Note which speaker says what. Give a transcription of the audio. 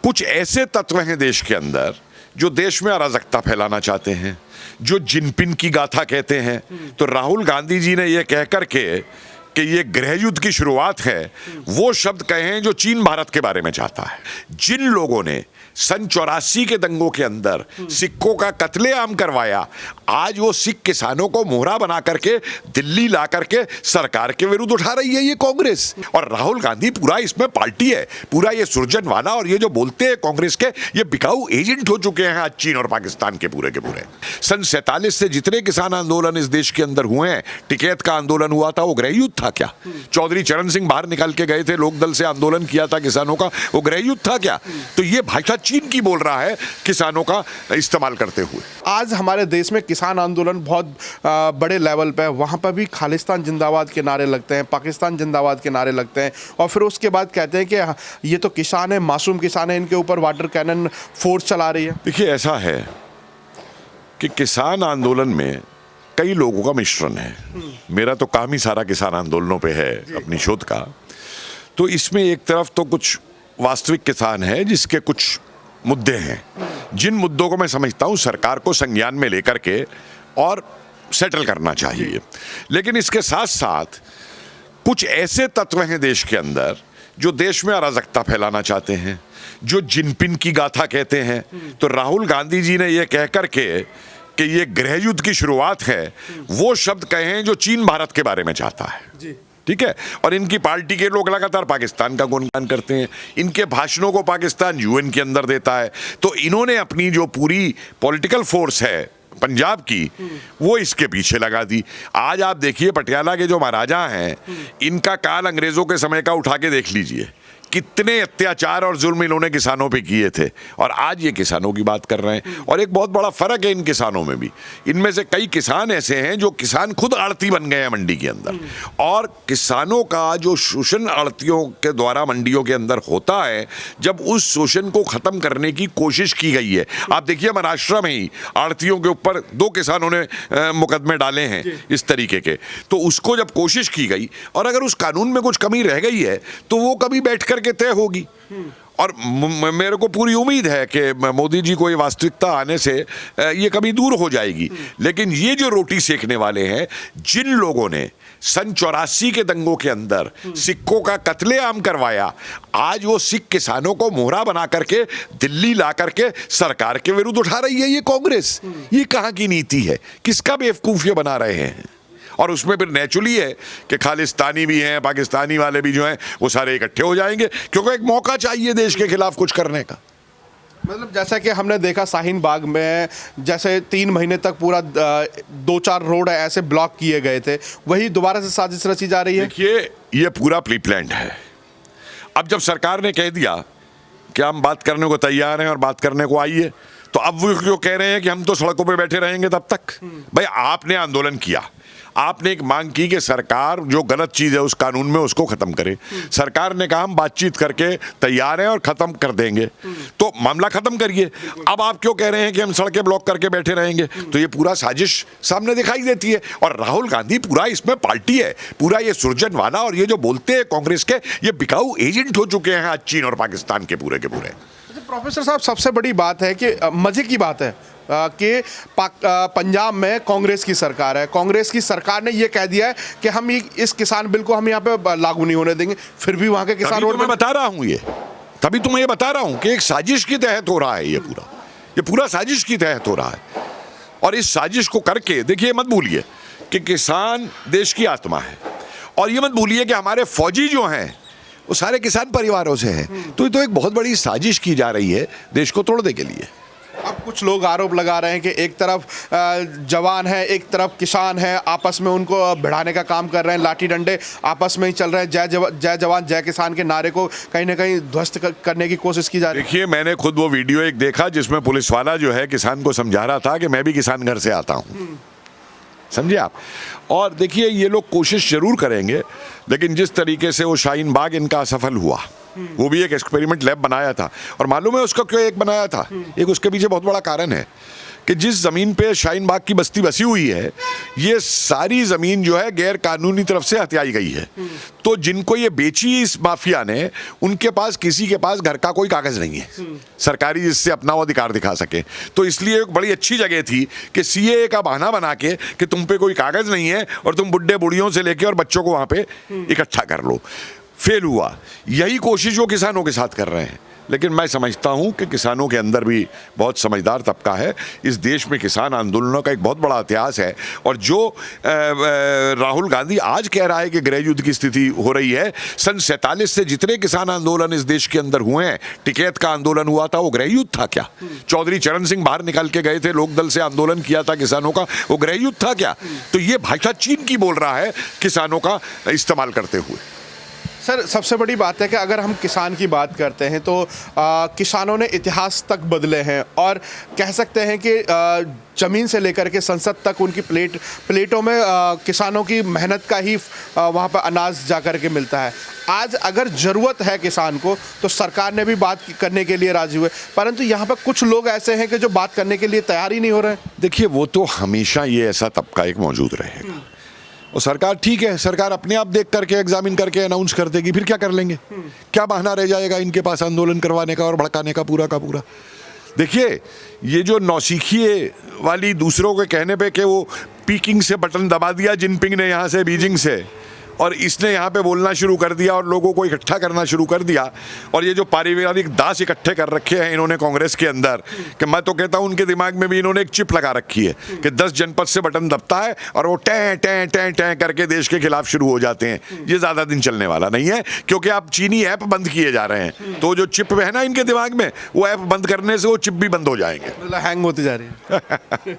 Speaker 1: कुछ ऐसे तत्व हैं देश के अंदर जो देश में अराजकता फैलाना चाहते हैं, जो जिनपिन की गाथा कहते हैं। तो राहुल गांधी जी ने यह कह करके कि ये गृह युद्ध की शुरुआत है, वो शब्द कहे जो चीन भारत के बारे में चाहता है। जिन लोगों ने सन 84 के दंगों के अंदर सिखों का कत्लेआम करवाया, आज वो सिख किसानों को मोहरा बना करके दिल्ली ला करके सरकार के विरुद्ध उठा रही है ये कांग्रेस। और राहुल गांधी पूरा इसमें पार्टी है, पूरा ये सुरजनवाला और ये जो बोलते हैं कांग्रेस के, ये बिकाऊ एजेंट हो चुके हैं आज चीन और पाकिस्तान के पूरे के पूरे। सन 47 से जितने किसान आंदोलन इस देश के अंदर हुए हैं, टिकैत का आंदोलन हुआ था, वो गृह युद्ध था क्या? चौधरी चरण सिंह बाहर निकल के गए थे, लोकदल से आंदोलन किया था किसानों का, वो गृह युद्ध था क्या? तो ये भाषा चीन की बोल रहा है किसानों का इस्तेमाल करते हुए।
Speaker 2: आज हमारे देश में किसान आंदोलन बहुत बड़े लेवल पे है। वहाँ पर भी खालिस्तान जिंदाबाद के नारे लगते हैं, पाकिस्तान जिंदाबाद के नारे लगते हैं, और फिर उसके बाद कहते हैं कि ये तो किसान है, मासूम किसान है, इनके ऊपर वाटर कैनन फोर्स चला रही है।
Speaker 1: देखिए, ऐसा है कि किसान आंदोलन में कई लोगों का मिश्रण है। मेरा तो काम ही सारा किसान आंदोलनों पे है अपनी शोध का। तो इसमें एक तरफ तो कुछ वास्तविक किसान है जिसके कुछ मुद्दे हैं, जिन मुद्दों को मैं समझता हूं सरकार को संज्ञान में लेकर के और सेटल करना चाहिए। लेकिन इसके साथ साथ कुछ ऐसे तत्व हैं देश के अंदर जो देश में अराजकता फैलाना चाहते हैं, जो जिनपिन की गाथा कहते हैं। तो राहुल गांधी जी ने यह कह करके कि ये गृह युद्ध की शुरुआत है, वो शब्द कहे जो चीन भारत के बारे में चाहता है। ठीक है, और इनकी पार्टी के लोग लगातार पाकिस्तान का गुणगान करते हैं, इनके भाषणों को पाकिस्तान यूएन के अंदर देता है। तो इन्होंने अपनी जो पूरी पॉलिटिकल फोर्स है पंजाब की, वो इसके पीछे लगा दी। आज आप देखिए, पटियाला के जो महाराजा हैं, इनका काल अंग्रेजों के समय का उठा के देख लीजिए, कितने अत्याचार और जुल्म इन्होंने किसानों पे किए थे, और आज ये किसानों की बात कर रहे हैं। और एक बहुत बड़ा फर्क है इन किसानों में भी। इनमें से कई किसान ऐसे हैं जो किसान खुद आड़ती बन गए हैं मंडी के अंदर, और किसानों का जो शोषण आड़तियों के द्वारा मंडियों के अंदर होता है, जब उस शोषण को खत्म करने की कोशिश की गई है। आप देखिए, महाराष्ट्र में ही आड़तियों के ऊपर 2 किसानों ने मुकदमे डाले हैं इस तरीके के। तो उसको जब कोशिश की गई, और अगर उस कानून में कुछ कमी रह गई है तो वो कभी बैठकर के तय होगी। और मेरे को पूरी उम्मीद है कि मोदी जी को ये वास्तविकता आने से ये कभी दूर हो जाएगी। लेकिन ये जो रोटी सेकने वाले हैं, जिन लोगों ने सन 84 के दंगों के अंदर सिखों का कत्लेआम करवाया, आज वो सिख किसानों को मोहरा बना करके दिल्ली ला करके सरकार के विरुद्ध उठा रही है ये कांग्रेस। ये कहां की नीति है? किसका बेवकूफ ये बना रहे हैं? और उसमें फिर नेचुरली है कि खालिस्तानी भी हैं, पाकिस्तानी वाले भी जो हैं, वो सारे इकट्ठे हो जाएंगे, क्योंकि एक मौका चाहिए देश के खिलाफ कुछ करने का।
Speaker 2: मतलब जैसा कि हमने देखा शाहीन बाग में, जैसे 3 महीने तक पूरा 2-4 रोड ऐसे ब्लॉक किए गए थे, वही दोबारा से साजिश रची जा रही है।
Speaker 1: देखिए, ये पूरा प्री प्लान्ड है। अब जब सरकार ने कह दिया कि हम बात करने को तैयार हैं और बात करने को आइए, तो अब वो क्यों कह रहे हैं कि हम तो सड़कों पे बैठे रहेंगे तब तक? भाई, आपने आंदोलन किया, आपने एक मांग की कि सरकार जो गलत चीज है उस कानून में उसको खत्म करे। सरकार ने कहा हम बातचीत करके तैयार हैं और खत्म कर देंगे, तो मामला खत्म करिए। अब आप क्यों कह रहे हैं कि हम सड़कें ब्लॉक करके बैठे रहेंगे? तो ये पूरा साजिश सामने दिखाई देती है। और राहुल गांधी पूरा इसमें पार्टी है, पूरा ये सुरजनवाला और ये जो बोलते हैं कांग्रेस के, ये बिकाऊ एजेंट हो चुके हैं आज चीन और पाकिस्तान के पूरे के पूरे।
Speaker 2: प्रोफेसर साहब, सबसे बड़ी बात है कि मजे की बात है कि पंजाब में कांग्रेस की सरकार है। कांग्रेस की सरकार ने यह कह दिया है कि हम इस किसान बिल को हम यहाँ पे लागू नहीं होने देंगे, फिर भी वहाँ के किसान रोड में।
Speaker 1: मैं बता रहा हूँ ये, तभी तो मैं ये बता रहा हूँ कि एक साजिश के तहत हो रहा है ये पूरा साजिश के तहत हो रहा है। और इस साजिश को करके देखिए, मत भूलिए कि किसान देश की आत्मा है, और ये मत भूलिए कि हमारे फौजी जो हैं वो सारे किसान परिवारों से हैं। तो ये तो एक बहुत बड़ी साजिश की जा रही है देश को तोड़ने के लिए।
Speaker 2: अब कुछ लोग आरोप लगा रहे हैं कि एक तरफ जवान है, एक तरफ किसान है, आपस में उनको भिड़ाने का काम कर रहे हैं, लाठी डंडे आपस में ही चल रहे हैं, जय जवान जय किसान के नारे को कहीं ना कहीं ध्वस्त करने की कोशिश की जा रही है।
Speaker 1: देखिए, मैंने खुद वो वीडियो एक देखा जिसमें पुलिस वाला जो है किसान को समझा रहा था कि मैं भी किसान घर से आता हूँ, समझे आप। और देखिए, ये लोग कोशिश जरूर करेंगे, लेकिन जिस तरीके से वो शाहीन बाग इनका असफल हुआ, वो भी एक एक्सपेरिमेंट लैब बनाया था। और मालूम है उसका क्यों एक बनाया था? एक उसके पीछे बहुत बड़ा कारण है कि जिस ज़मीन पे शाहीन बाग की बस्ती बसी हुई है, ये सारी ज़मीन जो है गैर कानूनी तरफ से हथियाई गई है। तो जिनको ये बेची इस माफिया ने, उनके पास किसी के पास घर का कोई कागज़ नहीं है सरकारी जिससे अपना वो अधिकार दिखा सके। तो इसलिए एक बड़ी अच्छी जगह थी कि सीएए का बहाना बना के कि तुम पे कोई कागज़ नहीं है और तुम बुढ़े बुढ़ियों से लेके और बच्चों को वहाँ पे इकट्ठा कर लो। फेल हुआ। यही कोशिश वो किसानों के साथ कर रहे हैं। लेकिन मैं समझता हूं कि किसानों के अंदर भी बहुत समझदार तबका है। इस देश में किसान आंदोलनों का एक बहुत बड़ा इतिहास है। और जो राहुल गांधी आज कह रहा है कि गृह युद्ध की स्थिति हो रही है, सन 47 से जितने किसान आंदोलन इस देश के अंदर हुए हैं, टिकैत का आंदोलन हुआ था, वो गृह युद्ध था क्या? चौधरी चरण सिंह बाहर निकल के गए थे, लोकदल से आंदोलन किया था किसानों का, वो गृह युद्ध था क्या? तो ये भाषा चीन की बोल रहा है किसानों का इस्तेमाल करते हुए।
Speaker 2: सर, सबसे बड़ी बात है कि अगर हम किसान की बात करते हैं तो किसानों ने इतिहास तक बदले हैं और कह सकते हैं कि ज़मीन से लेकर के संसद तक उनकी प्लेटों में किसानों की मेहनत का ही वहाँ पर अनाज जा कर के मिलता है। आज अगर ज़रूरत है किसान को तो सरकार ने भी बात करने के लिए राजी हुए, परंतु यहाँ पर कुछ लोग ऐसे हैं कि जो बात करने के लिए तैयार ही नहीं हो रहे हैं।
Speaker 1: देखिए, वो तो हमेशा ये ऐसा तबका एक मौजूद रहेगा। और सरकार ठीक है, सरकार अपने आप देख करके एग्जामिन करके अनाउंस कर देगी, फिर क्या कर लेंगे? क्या बहाना रह जाएगा इनके पास आंदोलन करवाने का और भड़काने का पूरा का पूरा? देखिए, ये जो नौसिखिए वाली दूसरों के कहने पे कि वो पीकिंग से बटन दबा दिया जिनपिंग ने यहाँ से, बीजिंग से, और इसने यहाँ पे बोलना शुरू कर दिया और लोगों को इकट्ठा करना शुरू कर दिया। और ये जो पारिवारिक दास इकट्ठे कर रखे हैं इन्होंने कांग्रेस के अंदर, कि मैं तो कहता हूँ उनके दिमाग में भी इन्होंने एक चिप लगा रखी है कि 10 जनपद से बटन दबता है और वो टैं टैं टैं टैं करके देश के खिलाफ शुरू हो जाते हैं। ये ज़्यादा दिन चलने वाला नहीं है, क्योंकि आप चीनी ऐप बंद किए जा रहे हैं। तो जो चिप है ना इनके दिमाग में, वो ऐप बंद करने से वो चिप भी बंद हो जाएंगे,
Speaker 2: मतलब हैंग होती जा रही है।